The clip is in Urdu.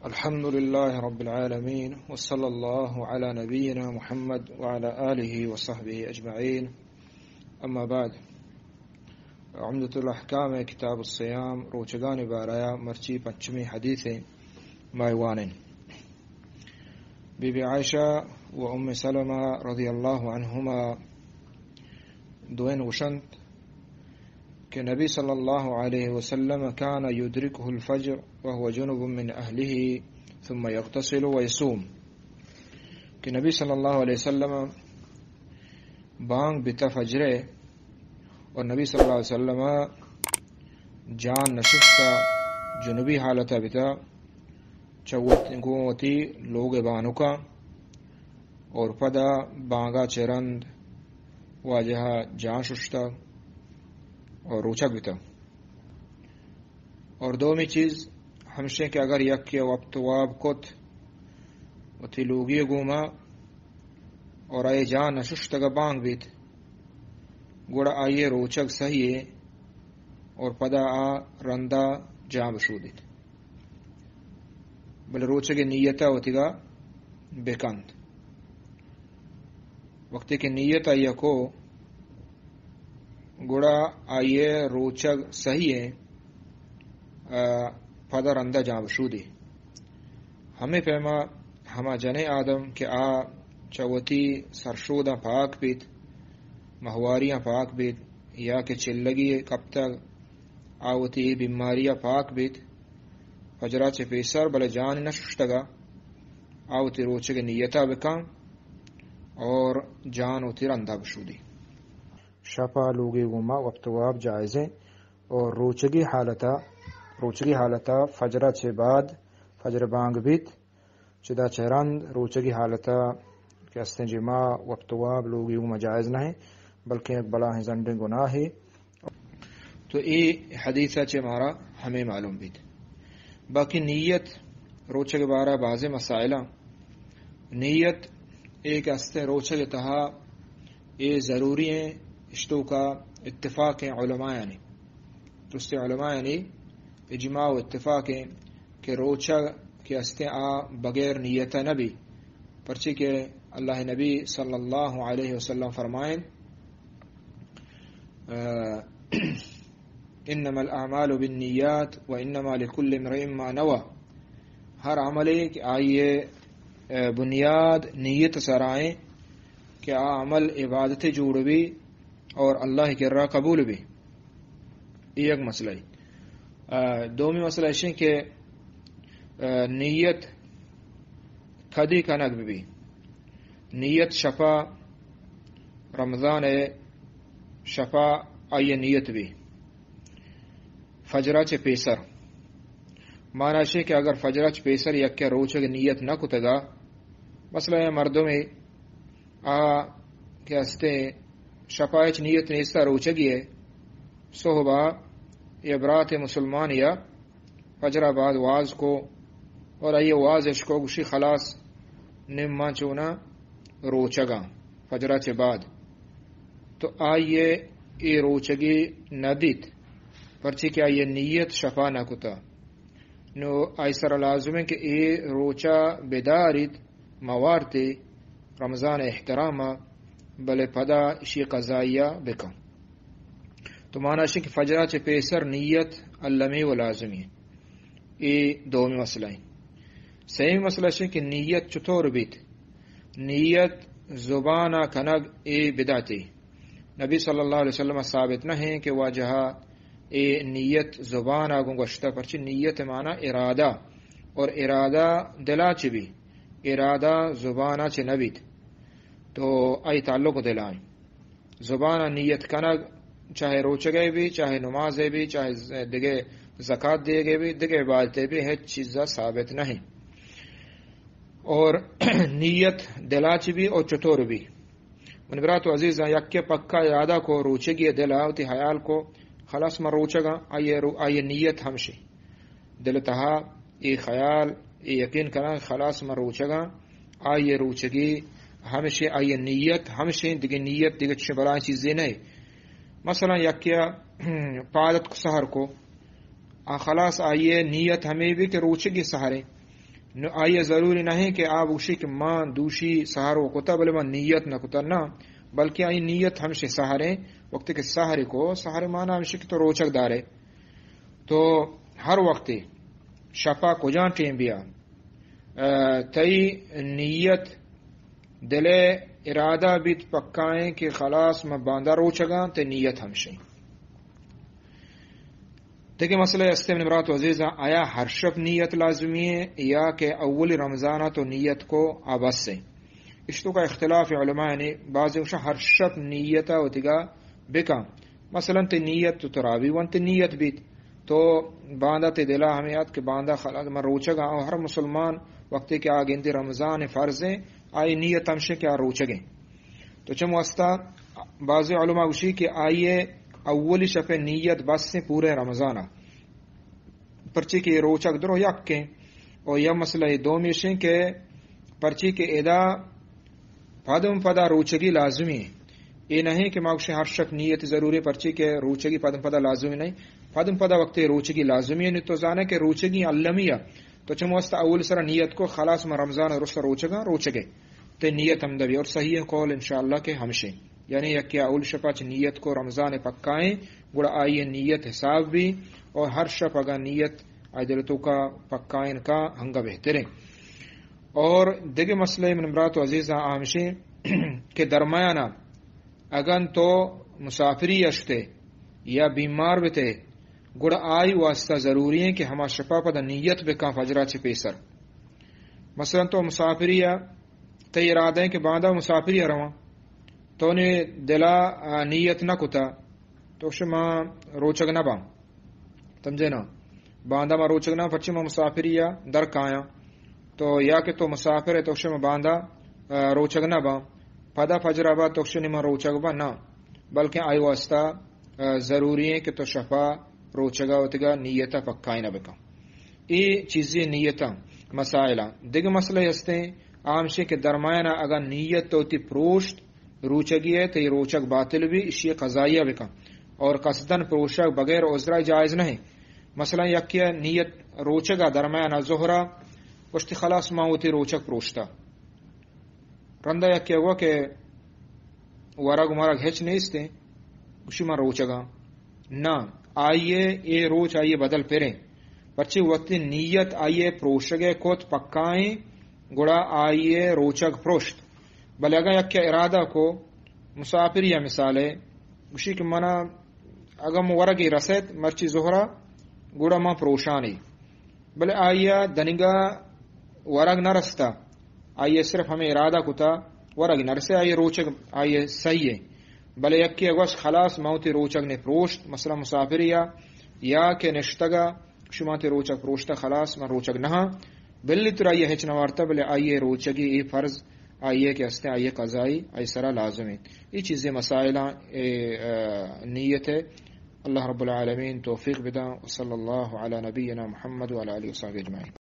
الحمد لله رب العالمين وصلى الله على نبينا محمد وعلى آله وصحبه أجمعين. أما بعد، عمدة الأحكام كتاب الصيام روچگان بارایا مرچی پنچمی حدیث مایوانن بی بی عائشہ و ام سلمہ رضی اللہ عنہما دوين وشنت کہ نبی صلی اللہ علیہ وسلم كان يدركه الفجر وهو جنب من أهله ثم يغتسل ويصوم، کہ نبی صلی اللہ علیہ وسلم بانگ بتا فجرے اور نبی صلی اللہ علیہ وسلم جان نشستا جنوبی حالتا بتا چوتی لوگ بانوکا اور پدا بانگا چرند واجہا جان ششتا اور روچک بتا. اور دومی چیز ہمشے کہ اگر یک کے وقت واب کت و تی لوگی گوما اور آئے جان نششتگا بانگ بیت گوڑا آئیے روچک صحیح اور پدا رندہ جان بشودیت بل روچک نیتا ہوتیگا بیکند وقتی کہ نیت آئیے کو گوڑا آئیے روچک صحیح پدا رندہ جان بشودی. ہمیں پیما ہما جنے آدم کہ چوتی سرشودہ پاک بیت مہواریاں پاک بیت یا کہ چلگی کب تک آوتی بیماریاں پاک بیت فجرہ چے پیسر بلے جان نششتگا آوتی روچگ نیتا بکن اور جان ہوتی رندہ بشودی. شپا لوگی گما وقتواب جائزیں اور روچگی حالتا فجرہ چے بعد فجر بانگ بیت چدا چہرند روچگی حالتا کہ استن جماع وقتواب لوگی گما جائز نہ ہے بلکہ ایک بلا ہے زنڈ گناہ ہے. تو یہ حدیثہ چے مارا ہمیں معلوم بیت. باقی نیت روچگ بارہ بعض مسائلہ نیت ایک استن روچگ تہا یہ ضروری ہیں اشتو کا اتفاق علماء یعنی درست علماء یعنی اجماع و اتفاق ہیں کہ روچہ کے استن بغیر نیت نبی پرچی کہ اللہ نبی صلی اللہ علیہ وسلم فرمائیں انما الاعمال بالنیات وانما لكل امرئ ما نوى. ہر عمل کہ آئیے بنیاد نیت سرائیں کہ عمل عبادت جوڑ بھی اور اللہ کے راہ قبول بھی. یہ ایک مسئلہ ہے. دومی مسئلہ ہے کہ نیت کھدی کنک بھی نیت شفا رمضان شفا آئیے نیت بھی فجرہ چے پیسر مانا ہے کہ اگر فجرہ چے پیسر یک کے روچے نیت نہ کتگا مسئلہ ہے مردوں میں کہ استے شفاعت نیت نیستا روچگی ہے صحبہ یا برات مسلمان یا فجر بعد واز کو اور آئیے واز اشکو گوشی خلاص نمہ چونا روچگا فجرہ چے بعد تو آئیے ای روچگی ندیت پرچی کہ آئیے نیت شفا نہ کتا نو ایسر لازم ہے کہ ای روچا بیدارید موارتی رمضان احترامہ بلے پدا اشی قضائیہ بکن. تو مانا ہے کہ فجرہ چے پیسر نیت علمی و لازمی ہے. یہ دومی مسئلہ ہے. سیمی مسئلہ ہے کہ نیت چطور بیت نیت زبانہ کنگ بدعتی نبی صلی اللہ علیہ وسلم ثابت نہ ہے کہ واجہا نیت زبانہ گنگشتہ پرچی نیت مانا ارادہ اور ارادہ دلا چی بھی ارادہ زبانہ چی نبیت تو ای تعلق دلائیں زبانہ نیت کنگ چاہے روچگے بھی چاہے نمازے بھی چاہے دگے زکاة دے گے بھی دگے عبادتے بھی ہے چیزہ ثابت نہیں. اور نیت دلاچ بھی اور چطور بھی من برات و عزیز یک پکا ارادہ کو روچگی دلاوتی حیال کو خلاص من روچگا آئیے نیت ہمشی دل تہا ای خیال ای یقین کرنا خلاص من روچگا آئیے روچگی ہمشی آئیے نیت ہمشی دیگه نیت دیگه چه بلائیں چیزیں نہیں. مثلا یکیا پادت سحر کو خلاص آئیے نیت ہمیں بھی کہ روچگی سحریں آئیے ضروری نہیں کہ آپ اوشی کہ ماں دوشی سہارو کتا بلے ماں نیت نہ کتا نہ، بلکہ آئی نیت ہمشہ سہارے وقت کے سہارے کو سہارے مانا ہمشہ کہ تو روچک دارے تو ہر وقت شفا کجان ٹیم بیا تئی نیت دلے ارادہ بیت پکائیں کہ خلاص میں باندھا روچگاں تے نیت ہمشہ دیکھیں مسئلہ استعمال نمرات عزیزہ آیا ہر شب نیت لازمی ہے یا کہ اول رمضانہ تو نیت کو آبس سے اشتو کا اختلاف علماء نے بعض ہر شب نیتا ہوتگا بکا مثلا تی نیت تو تراوی وان تی نیت بیت تو باندھا تی دلا ہمیں یاد کہ باندھا خلاص میں روچگا اور ہر مسلمان وقتی کہ آگے انتی رمضان فرض ہے آئی نیت ہمشہ کیا روچگیں تو چم واسطہ بعض علماء وشی کہ آئیے اولی شب نیت بس سے پورے رمضانہ پرچی کے روچک درو یک کے اور یہ مسئلہ دو میشیں کہ پرچی کے ادا پدم پدا روچگی لازمی ہے یہ نہیں کہ ماکش ہر شک نیت ضروری پرچی کے روچگی پدم پدا لازمی نہیں پدم پدا وقت روچگی لازمی ہے تو جانے کہ روچگی علمیہ تو چموست اول سر نیت کو خلاص میں رمضان رست روچگا روچگے تے نیت ہم دبی اور صحیح قول انشاءاللہ کہ ہمشے یعنی کیا اول شپاچ نیت کو رمضان پکائیں گڑا آئیے نیت حساب بھی اور ہر شپ اگا نیت عدلتوں کا پکائن کا ہنگا بہتریں اور دیگه مسئلہ من امرات و عزیزہ آمشے کہ درمیانہ اگن تو مسافری اشتے یا بیمار بتے گڑا آئی واسطہ ضروری ہے کہ ہما شپا پدا نیت بکا فجرہ چھ پیسر مثلا تو مسافری تی ارادہ ہے کہ باندھا مسافری رواں تو نے دلا نیت نہ کتا تو شما روچگ نہ باں سمجھے نا باندھا ما روچگ نہ فرچی ما مسافری در کایا تو یا کہ تو مسافر ہے تو شما باندھا روچگ نہ باں پدا فجر آباد تو شما روچگ با نہ بلکہ آئی واسطہ ضروری ہے کہ تو شفا روچگا ہوتگا نیتا پکائی نہ بکا یہ چیزیں نیتا مسائلہ دیگه مسئلہ ہستے عام شے کہ درمیانہ اگر نیت تو تی پروشت روچگی ہے تو یہ روچگ باطل بھی اسی قضائیہ بکا اور قصدن پروشک بغیر عذرہ جائز نہیں مثلا یکیا نیت روچگا درمیانہ زہرہ پشتی خلاص ماوتی روچک پروشتا رندہ یکیا ہوا کہ ورگ مرگ ہچ نیستے اسی ما روچگا نہ آئیے اے روچ آئیے بدل پھریں پرچی وقتی نیت آئیے پروشگے کوت پکائیں گڑا آئیے روچگ پروشت بلے اگر یک ارادہ کو مسافر یا مثال ہے اسی کہ منا اگر ورگی رسید مرچی زہرہ گڑا ما پروشانی بلے آئیے دنگا ورگ نہ رستا آئیے صرف ہمیں ارادہ کتا ورگ نہ رسے آئیے روچگ آئیے صحیح ہے بلے یک اگوش خلاص موتی روچگ نے پروشت مثلا مسافر یا کہ نشتگا شماتی روچگ پروشتا خلاص من روچگ نہ بلی تر آئیے ہچ نوارتا بلے آئیے روچگی ای فرض آئیے کہ ہستے آئیے قضائی آئی سرا لازم ہے یہ چیزیں مسائلہ نیت ہے اللہ رب العالمین توفیق بدا وصلی اللہ علی نبینا محمد وعلی آلہ وصحبہ اجمعین